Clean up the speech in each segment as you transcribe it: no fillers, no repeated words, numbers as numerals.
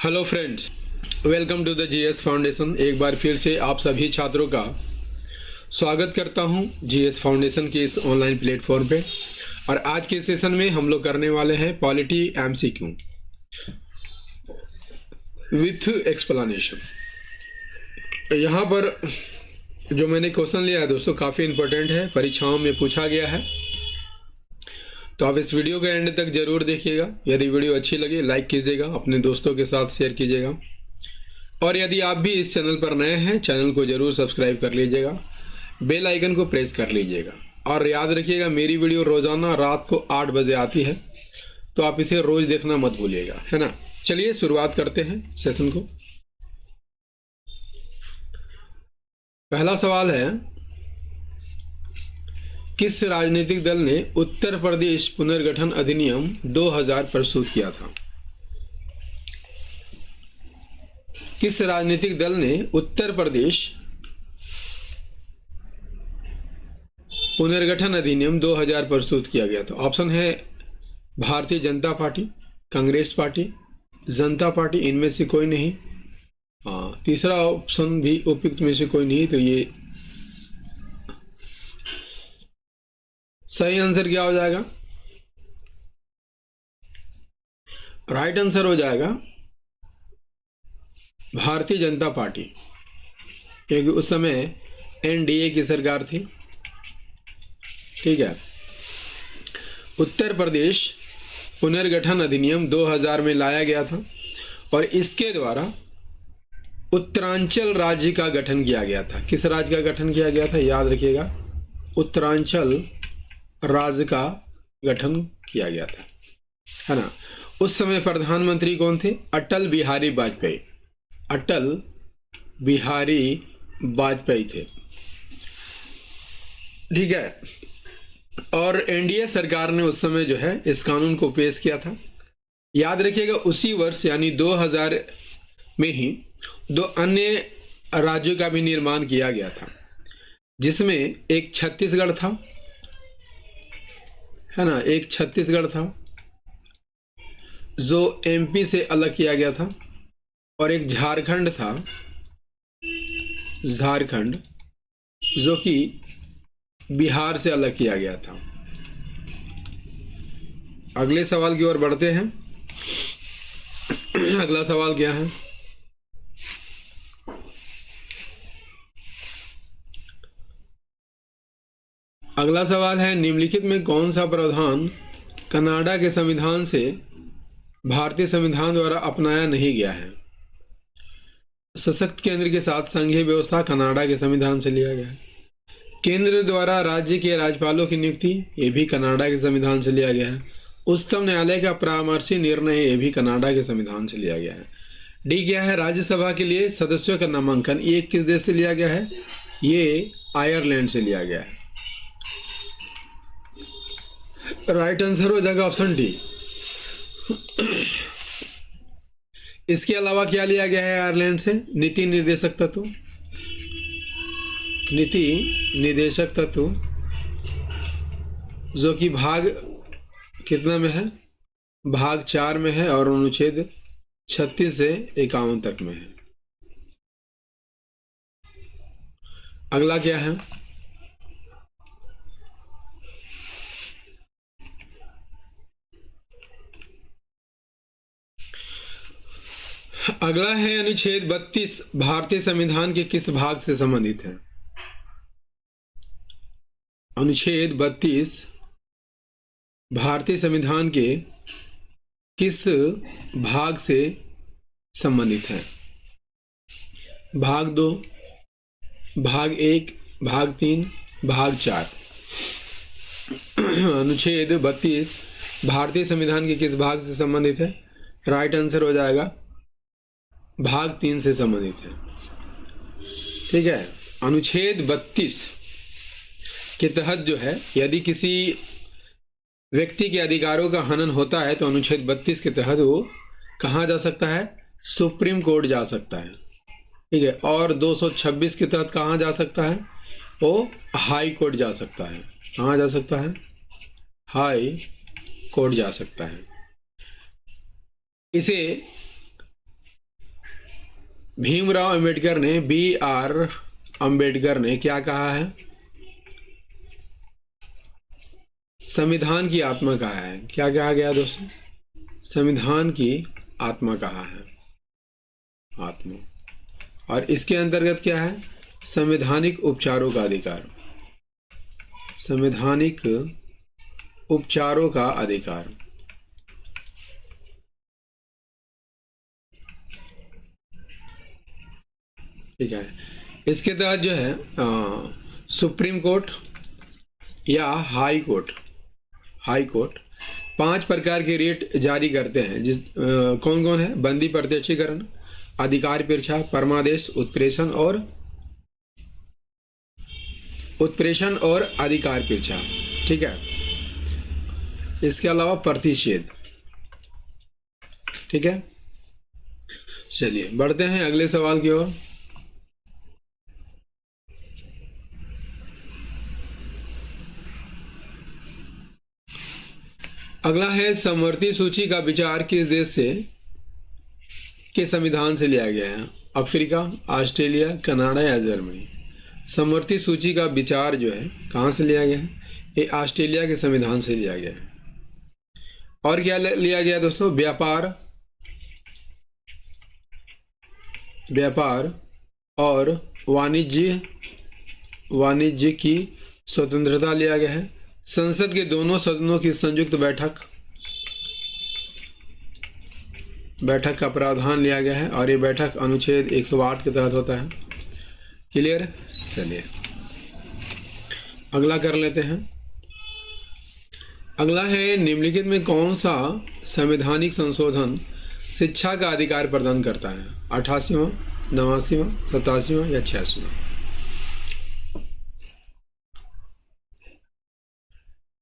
Hello friends, welcome to the GS foundation. एक बार फिर से आप सभी छात्रों का स्वागत करता हूं जीएस फाउंडेशन के इस ऑनलाइन प्लेटफॉर्म पे। और आज के सेशन में हम लोग करने वाले हैं पॉलिटी एमसीक्यू विथ एक्सप्लेनेशन। यहाँ पर जो मैंने क्वेश्चन लिया है दोस्तों, काफ़ी इंपॉर्टेंट है, परीक्षाओं में पूछा गया है, तो आप इस वीडियो के एंड तक जरूर देखिएगा। यदि वीडियो अच्छी लगे लाइक कीजिएगा, अपने दोस्तों के साथ शेयर कीजिएगा, और यदि आप भी इस चैनल पर नए हैं चैनल को जरूर सब्सक्राइब कर लीजिएगा, बेल आइकन को प्रेस कर लीजिएगा। और याद रखिएगा, मेरी वीडियो रोजाना रात को 8 बजे आती है, तो आप इसे रोज देखना मत भूलिएगा, है ना। चलिए शुरुआत करते हैं सेशन को। पहला सवाल है, किस राजनीतिक दल ने उत्तर प्रदेश पुनर्गठन अधिनियम 2000 प्रस्तुत किया था? किस राजनीतिक दल ने उत्तर प्रदेश पुनर्गठन अधिनियम 2000 प्रस्तुत किया गया था? ऑप्शन है भारतीय जनता पार्टी, कांग्रेस पार्टी, जनता पार्टी, इनमें से कोई नहीं। तीसरा ऑप्शन भी उपयुक्त में से कोई नहीं, तो ये सही आंसर क्या हो जाएगा? राइट आंसर हो जाएगा भारतीय जनता पार्टी, क्योंकि उस समय एनडीए की सरकार थी। ठीक है। उत्तर प्रदेश पुनर्गठन अधिनियम 2000 में लाया गया था और इसके द्वारा उत्तरांचल राज्य का गठन किया गया था। किस राज्य का गठन किया गया था? याद रखिएगा, उत्तरांचल राज्य का गठन किया गया था, है ना। उस समय प्रधानमंत्री कौन थे? अटल बिहारी वाजपेयी। अटल बिहारी वाजपेयी थे। ठीक है। और एनडीए सरकार ने उस समय जो है इस कानून को पेश किया था। याद रखिएगा, उसी वर्ष यानी 2000 में ही 2 अन्य राज्यों का भी निर्माण किया गया था, जिसमें एक छत्तीसगढ़ था, है ना, एक छत्तीसगढ़ था जो एमपी से अलग किया गया था, और एक झारखंड था, झारखंड, जो कि बिहार से अलग किया गया था। अगले सवाल की ओर बढ़ते हैं। अगला सवाल क्या है? अगला सवाल है, निम्नलिखित में कौन सा प्रावधान कनाडा के संविधान से भारतीय संविधान द्वारा अपनाया नहीं गया है? सशक्त केंद्र के साथ संघीय व्यवस्था कनाडा के संविधान से लिया गया है। केंद्र द्वारा राज्य के राज्यपालों की नियुक्ति, ये भी कनाडा के संविधान से लिया गया है। उच्चतम न्यायालय का परामर्शी निर्णय, ये भी कनाडा के संविधान से लिया गया है। डी क्या है? राज्यसभा के लिए सदस्यों का नामांकन, ये किस देश से लिया गया है? ये आयरलैंड से लिया गया है। राइट आंसर हो जाएगा ऑप्शन डी। इसके अलावा क्या लिया गया है आयरलैंड से? नीति निर्देशक तत्व, नीति निर्देशक तत्व, जो कि भाग कितना में है? भाग 4 में है और अनुच्छेद 36 से 51 तक में है। अगला क्या है? अगला है अनुच्छेद 32 भारतीय संविधान के किस भाग से संबंधित है? अनुच्छेद 32 भारतीय संविधान के किस भाग से संबंधित है? भाग 2, भाग 1, भाग 3, भाग 4। अनुच्छेद 32 भारतीय संविधान के किस भाग से संबंधित है? राइट आंसर हो जाएगा भाग 3 से संबंधित है। ठीक है। अनुच्छेद 32 के तहत जो है, यदि किसी व्यक्ति के अधिकारों का हनन होता है तो अनुच्छेद 32 के तहत वो कहाँ जा सकता है? सुप्रीम कोर्ट जा सकता है। ठीक है। और 226 के तहत कहाँ जा सकता है? वो हाई कोर्ट जा सकता है। कहाँ जा सकता है? हाई कोर्ट जा सकता है। इसे भीमराव अंबेडकर ने, B.R. अंबेडकर ने क्या कहा है? संविधान की आत्मा कहा है। क्या कहा गया दोस्तों? संविधान की आत्मा कहा है, आत्मा। और इसके अंतर्गत क्या है? संवैधानिक उपचारों का अधिकार, संवैधानिक उपचारों का अधिकार। ठीक है। इसके तहत जो है सुप्रीम कोर्ट या हाई कोर्ट 5 प्रकार के रेट जारी करते हैं। कौन कौन है? बंदी, प्रत्यक्षीकरण, अधिकार परीक्षा, परमादेश, उत्प्रेषण और अधिकार परीक्षा। ठीक है। इसके अलावा प्रतिषेध। ठीक है। चलिए बढ़ते हैं अगले सवाल की ओर। अगला है समवर्ती सूची का विचार किस देश से के संविधान से लिया गया है? अफ्रीका, ऑस्ट्रेलिया, कनाडा या जर्मनी? समवर्ती सूची का विचार जो है कहाँ से लिया गया है? ये ऑस्ट्रेलिया के संविधान से लिया गया है। और क्या लिया गया दोस्तों? व्यापार और वाणिज्य की स्वतंत्रता लिया गया है। संसद के दोनों सदनों की संयुक्त बैठक का प्रावधान लिया गया है और ये बैठक अनुच्छेद 108 के तहत होता है। क्लियर? चलिए अगला कर लेते हैं। अगला है निम्नलिखित में कौन सा संवैधानिक संशोधन शिक्षा का अधिकार प्रदान करता है? 88वां, 89वां, 87वां या 86वां?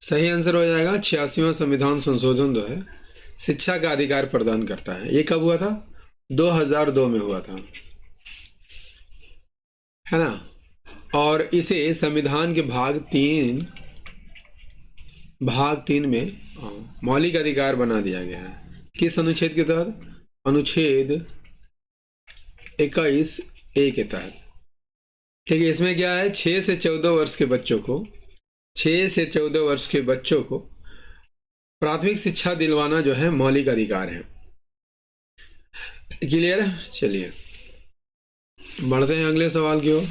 सही आंसर हो जाएगा 86वां संविधान संशोधन जो है शिक्षा का अधिकार प्रदान करता है। ये कब हुआ था? 2002 में हुआ था, है ना। और इसे संविधान के भाग 3 में मौलिक अधिकार बना दिया गया है। किस अनुच्छेद के तहत? अनुच्छेद 21A के तहत। ठीक है। इसमें क्या है? 6 से 14 वर्ष के बच्चों को प्राथमिक शिक्षा दिलवाना जो है मौलिक अधिकार है। क्लियर? चलिए बढ़ते हैं अगले सवाल की ओर।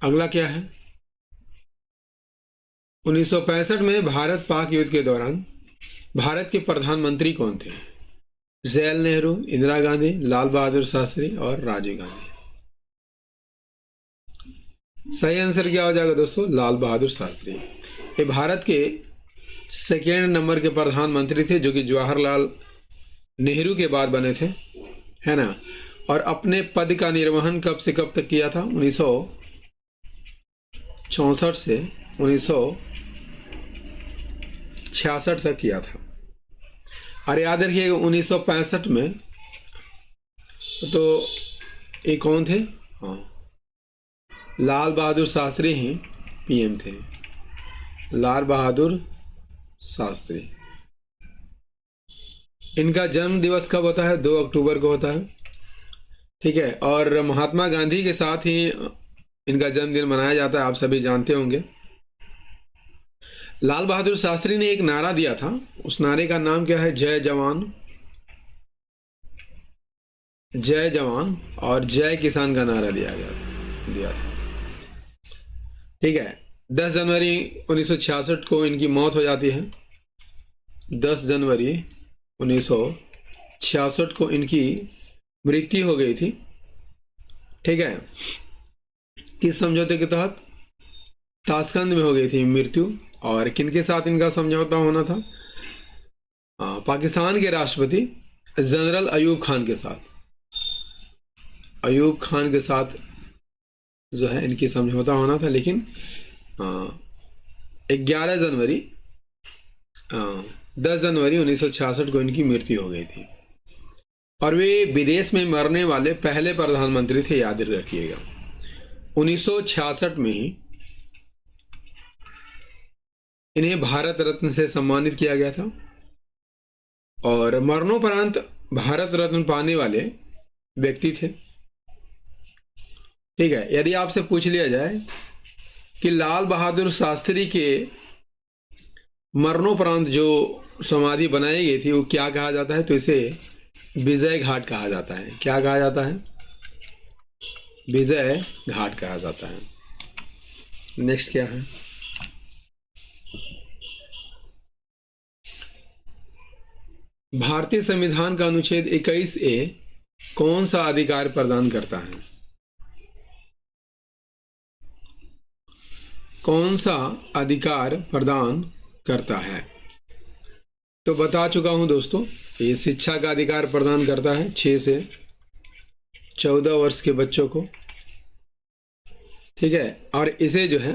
अगला क्या है? 1965 में भारत पाक युद्ध के दौरान भारत के प्रधानमंत्री कौन थे? जवाहरलाल नेहरू, इंदिरा गांधी, लाल बहादुर शास्त्री और राजीव गांधी? सही आंसर क्या हो जाएगा दोस्तों? लाल बहादुर शास्त्री। ये भारत के सेकेंड नंबर के प्रधानमंत्री थे, जो कि जवाहरलाल नेहरू के बाद बने थे, है ना। और अपने पद का निर्वहन कब से कब तक किया था? 1964 से 1966 तक किया था। और याद रखिएगा 1965 में तो ये कौन थे? हाँ, लाल बहादुर शास्त्री ही पीएम थे। लाल बहादुर शास्त्री। इनका जन्म दिवस कब होता है? 2 अक्टूबर को होता है। ठीक है। और महात्मा गांधी के साथ ही इनका जन्मदिन मनाया जाता है, आप सभी जानते होंगे। लाल बहादुर शास्त्री ने एक नारा दिया था, उस नारे का नाम क्या है? जय जवान, जय जवान और जय किसान का नारा दिया था। ठीक है। 10 जनवरी 1966 को इनकी मौत हो जाती है। 10 जनवरी 1966 को इनकी मृत्यु हो गई थी। ठीक है। किस समझौते के तहत? ताशकंद में हो गई थी मृत्यु। और किनके साथ इनका समझौता होना था? पाकिस्तान के राष्ट्रपति जनरल अयूब खान के साथ। अयूब खान के साथ जो है इनकी समझौता होना था, लेकिन 10 जनवरी 1966 को इनकी मृत्यु हो गई थी। और वे विदेश में मरने वाले पहले प्रधानमंत्री थे, याद रखिएगा। 1966 में ही इन्हें भारत रत्न से सम्मानित किया गया था। और मरणोपरांत भारत रत्न पाने वाले व्यक्ति थे। ठीक है, यदि आपसे पूछ लिया जाए कि लाल बहादुर शास्त्री के मरणोपरांत जो समाधि बनाई गई थी वो क्या कहा जाता है, तो इसे विजय घाट कहा जाता है। क्या कहा जाता है? विजय घाट कहा जाता है। नेक्स्ट क्या है? भारतीय संविधान का अनुच्छेद 21A कौन सा अधिकार प्रदान करता है? कौन सा अधिकार प्रदान करता है? तो बता चुका हूं दोस्तों, ये शिक्षा का अधिकार प्रदान करता है 6 से 14 वर्ष के बच्चों को। ठीक है, और इसे जो है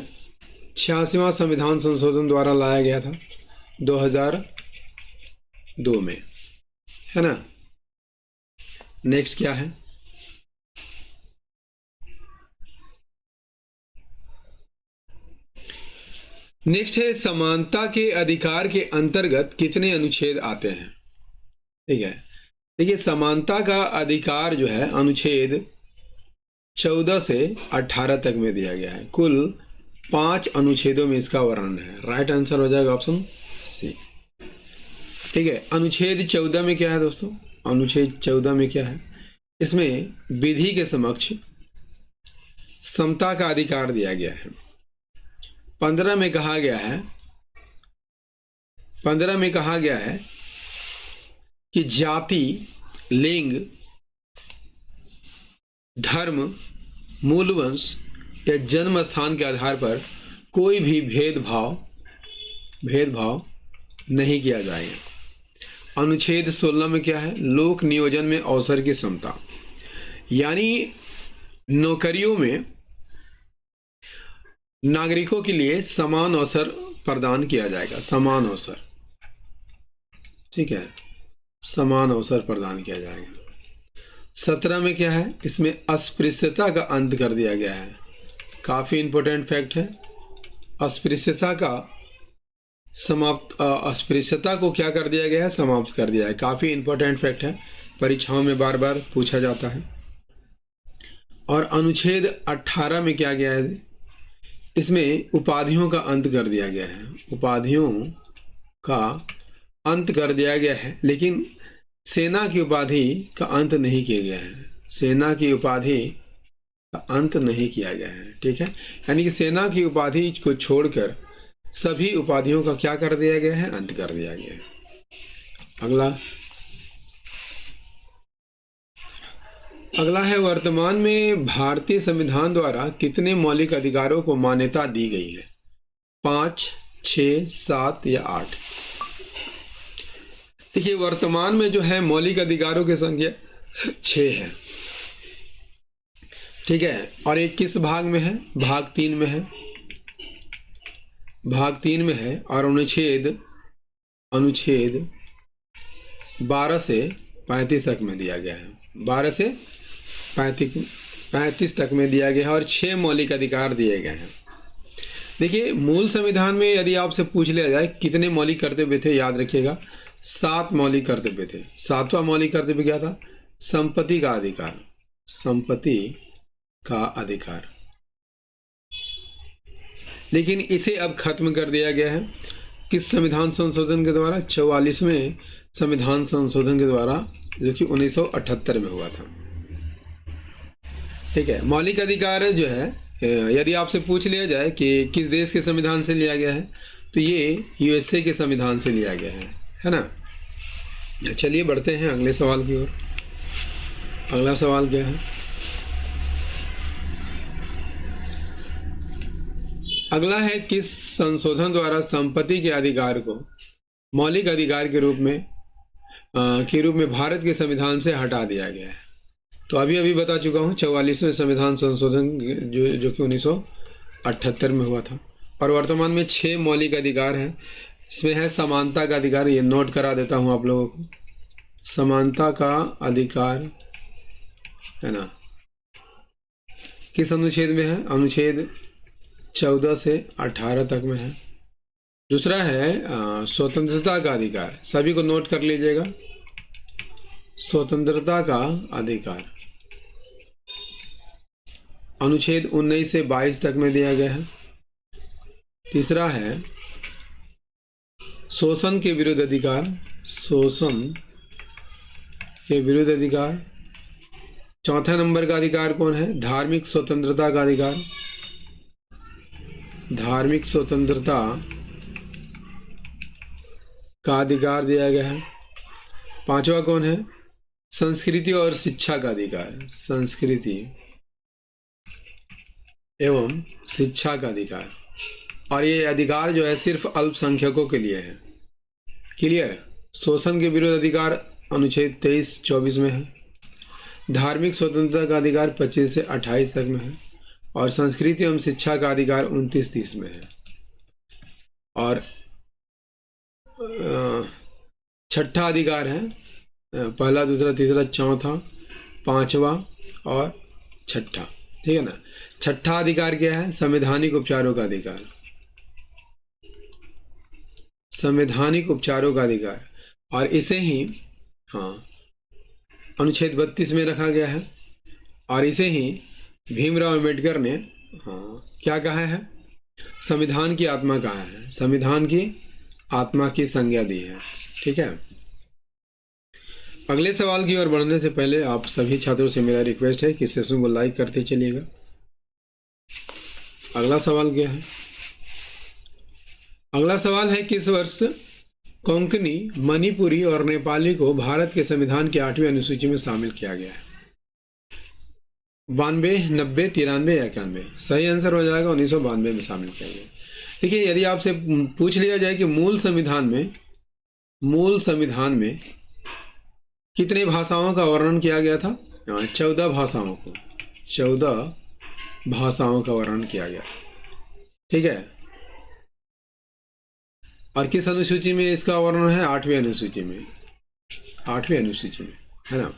86वां संविधान संशोधन द्वारा लाया गया था 2002 में, है ना। नेक्स्ट क्या है? नेक्स्ट है समानता के अधिकार के अंतर्गत कितने अनुच्छेद आते हैं? ठीक है, देखिए समानता का अधिकार जो है अनुच्छेद 14 से 18 तक में दिया गया है। कुल 5 अनुच्छेदों में इसका वर्णन है। राइट आंसर हो जाएगा ऑप्शन सी। ठीक है, अनुच्छेद 14 में क्या है दोस्तों? अनुच्छेद 14 में क्या है? इसमें विधि के समक्ष समता का अधिकार दिया गया है। 15 में कहा गया है कि जाति, लिंग, धर्म, मूलवंश या जन्म स्थान के आधार पर कोई भी भेदभाव नहीं किया जाएगा। अनुच्छेद 16 में क्या है? लोक नियोजन में अवसर की समता, यानी नौकरियों में नागरिकों के लिए समान अवसर प्रदान किया जाएगा। समान अवसर, ठीक है, समान अवसर प्रदान किया जाएगा। 17 में क्या है? इसमें अस्पृश्यता का अंत कर दिया गया है। काफी इंपॉर्टेंट फैक्ट है। अस्पृश्यता को क्या कर दिया गया है? समाप्त कर दिया है। काफी इंपॉर्टेंट फैक्ट है, परीक्षाओं में बार बार पूछा जाता है। और अनुच्छेद 18 में क्या गया है? इसमें उपाधियों का अंत कर दिया गया है। उपाधियों का अंत कर दिया गया है, लेकिन सेना की उपाधि का अंत नहीं किया गया है। सेना की उपाधि का अंत नहीं किया गया है। ठीक है, यानी कि सेना की उपाधि को छोड़कर सभी उपाधियों का क्या कर दिया गया है? अंत कर दिया गया है। अगला है, वर्तमान में भारतीय संविधान द्वारा कितने मौलिक अधिकारों को मान्यता दी गई है? 5, 6, 7 या 8? देखिए, वर्तमान में जो है मौलिक अधिकारों की संख्या 6 है। ठीक है, और एक किस भाग में है? भाग 3 में है। भाग 3 में है, और अनुच्छेद 12 से 35 तक में दिया गया है। 12 से 35 तक में दिया गया है, और 6 मौलिक अधिकार दिए गए हैं। देखिए, मूल संविधान में यदि आपसे पूछ लिया जाए कितने मौलिक कर्तव्य थे, याद रखिएगा 7 मौलिक कर्तव्य थे। 7वां मौलिक कर्तव्य क्या था? संपत्ति का अधिकार। संपत्ति का अधिकार। लेकिन इसे अब खत्म कर दिया गया है। किस संविधान संशोधन के द्वारा? 44वें संविधान संशोधन के द्वारा, जो कि 1978 में हुआ था। ठीक है, मौलिक अधिकार जो है, यदि आपसे पूछ लिया जाए कि किस देश के संविधान से लिया गया है, तो ये यूएसए के संविधान से लिया गया है ना। चलिए बढ़ते हैं अगले सवाल की ओर। अगला सवाल क्या है? अगला है, किस संशोधन द्वारा संपत्ति के अधिकार को मौलिक अधिकार के रूप में भारत के संविधान से हटा दिया गया है? तो अभी बता चुका हूं, 44वें संविधान संशोधन जो कि 1978 में हुआ था। और वर्तमान में 6 मौलिक अधिकार हैं। इसमें है समानता का अधिकार, ये नोट करा देता हूं आप लोगों को। समानता का अधिकार है ना, किस अनुच्छेद में है? अनुच्छेद 14 से 18 तक में है। दूसरा है स्वतंत्रता का अधिकार, सभी को नोट कर लीजिएगा। स्वतंत्रता का अधिकार अनुच्छेद 19 से 22 तक में दिया गया है। तीसरा है शोषण के विरुद्ध अधिकार, शोषण के विरुद्ध अधिकार। चौथा नंबर का अधिकार कौन है? धार्मिक स्वतंत्रता का अधिकार, धार्मिक स्वतंत्रता का अधिकार दिया गया है। पांचवा कौन है? संस्कृति और शिक्षा का अधिकार, संस्कृति एवं शिक्षा का अधिकार। और ये अधिकार जो है सिर्फ अल्पसंख्यकों के लिए है। क्लियर? शोषण के विरुद्ध अधिकार अनुच्छेद 23-24 में है। धार्मिक स्वतंत्रता का अधिकार 25 से 28 तक में है। और संस्कृति एवं शिक्षा का अधिकार 29-30 में है। और छठा अधिकार है, पहला, दूसरा, तीसरा, चौथा, पांचवा और छठा। ठीक है ना? छठा अधिकार क्या है? संवैधानिक उपचारों का अधिकार, संवैधानिक उपचारों का अधिकार। और इसे ही अनुच्छेद 32 में रखा गया है। और इसे ही भीमराव अंबेडकर ने क्या कहा है? संविधान की आत्मा कहा है, संविधान की आत्मा की संज्ञा दी है। ठीक है? अगले सवाल की ओर बढ़ने से पहले आप सभी छात्रों से मेरा रिक्वेस्ट है कि सेशन को लाइक करते चलिएगा। अगला सवाल क्या है? अगला सवाल है, किस वर्ष कोंकणी, मणिपुरी और नेपाली को भारत के संविधान की 8वीं अनुसूची में शामिल किया गया है? 92, 90, 93 या 91? सही आंसर हो जाएगा 1992 में शामिल किया गया। देखिए, यदि आपसे पूछ लिया जाए कि मूल संविधान में कितने भाषाओं का वर्णन किया गया था? 14 भाषाओं को, 14 भाषाओं का वर्णन किया गया। ठीक है? और किस अनुसूची में इसका वर्णन है? 8वीं अनुसूची में, 8वीं अनुसूची में, है ना?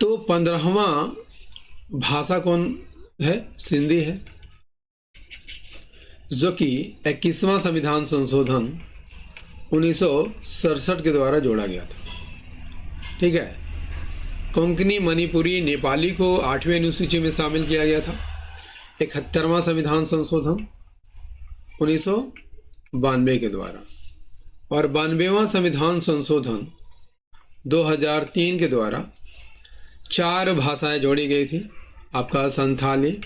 तो 15वां भाषा कौन है? सिंधी है, जो कि 21वां संविधान संशोधन 1967 के द्वारा जोड़ा गया था। ठीक है? कोंकणी, मणिपुरी, नेपाली को 8वीं अनुसूची में शामिल किया गया था 71वां संविधान संशोधन 1992 के द्वारा। और 92वां संविधान संशोधन 2003 के द्वारा 4 भाषाएं जोड़ी गई थी। आपका संथाली,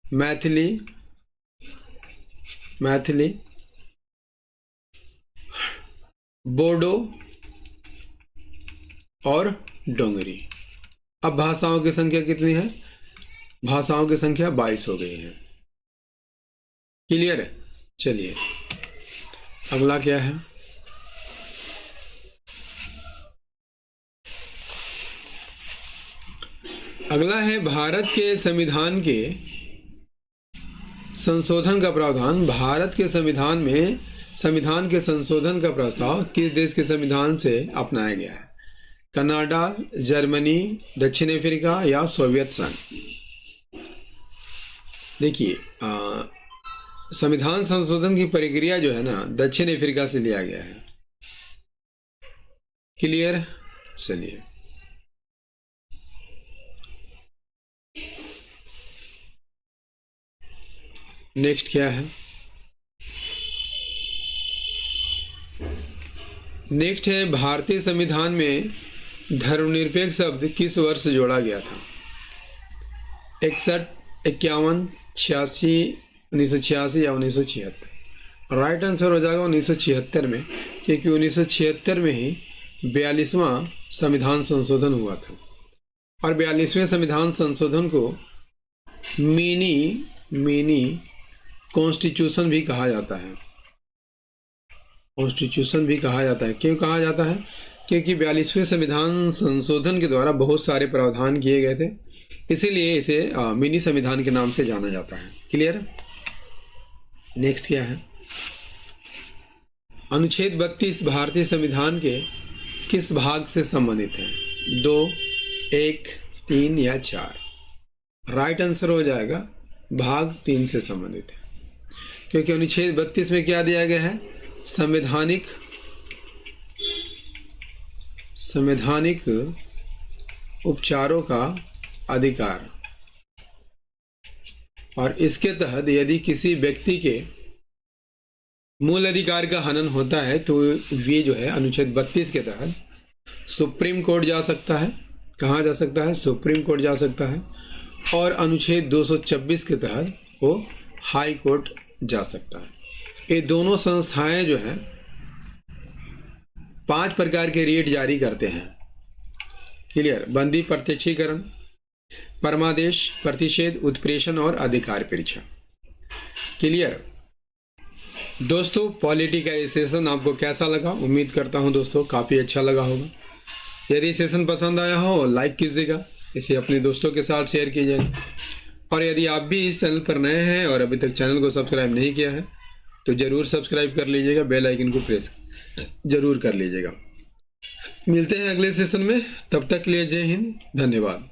मैथिली, बोडो और डोंगरी। अब भाषाओं की संख्या कितनी है? भाषाओं की संख्या 22 हो गई है। क्लियर है? चलिए अगला क्या है? अगला है, भारत के संविधान के संशोधन का प्रावधान। भारत के संविधान में संविधान के संशोधन का प्रस्ताव किस देश के संविधान से अपनाया गया है? कनाडा, जर्मनी, दक्षिण अफ्रीका या सोवियत संघ? देखिए, संविधान संशोधन की प्रक्रिया जो है ना, दक्षिण अफ्रीका से लिया गया है। क्लियर? चलिए नेक्स्ट क्या है? नेक्स्ट है, भारतीय संविधान में धर्मनिरपेक्ष शब्द किस वर्ष जोड़ा गया था? 61, 51, 86, 1986 या 1976? राइट आंसर हो जाएगा 1976 में, क्योंकि 1976 में ही 42वां संविधान संशोधन हुआ था। और 42वें संविधान संशोधन को मिनी कॉन्स्टिट्यूशन भी कहा जाता है। कॉन्स्टिट्यूशन भी कहा जाता है। क्यों कहा जाता है? क्योंकि 42वें संविधान संशोधन के द्वारा बहुत सारे प्रावधान किए गए थे, इसीलिए इसे मिनी संविधान के नाम से जाना जाता है। क्लियर? नेक्स्ट क्या है? अनुच्छेद 32 भारतीय संविधान के किस भाग से संबंधित है? 2, 1, 3 या 4? राइट आंसर हो जाएगा भाग 3 से संबंधित है, क्योंकि अनुच्छेद 32 में क्या दिया गया है? संवैधानिक उपचारों का अधिकार, और इसके तहत यदि किसी व्यक्ति के मूल अधिकार का हनन होता है तो ये जो है अनुच्छेद 32 के तहत सुप्रीम कोर्ट जा सकता है। कहाँ जा सकता है? सुप्रीम कोर्ट जा सकता है। और अनुच्छेद 226 के तहत वो हाई कोर्ट जा सकता है। ये दोनों संस्थाएं जो हैं 5 प्रकार के रेट जारी करते हैं। क्लियर? बंदी, प्रत्यक्षीकरण, परमादेश, प्रतिषेध, उत्प्रेषण और अधिकार परीक्षा। क्लियर? दोस्तों, पॉलिटी का ये सेशन आपको कैसा लगा? उम्मीद करता हूं दोस्तों काफ़ी अच्छा लगा होगा। यदि सेशन पसंद आया हो लाइक कीजिएगा, इसे अपने दोस्तों के साथ शेयर कीजिएगा। और यदि आप भी इस चैनल पर नए हैं और अभी तक चैनल को सब्सक्राइब नहीं किया है तो ज़रूर सब्सक्राइब कर लीजिएगा, बेल आइकन को प्रेस ज़रूर कर लीजिएगा। मिलते हैं अगले सेशन में, तब तक के लिए जय हिंद, धन्यवाद।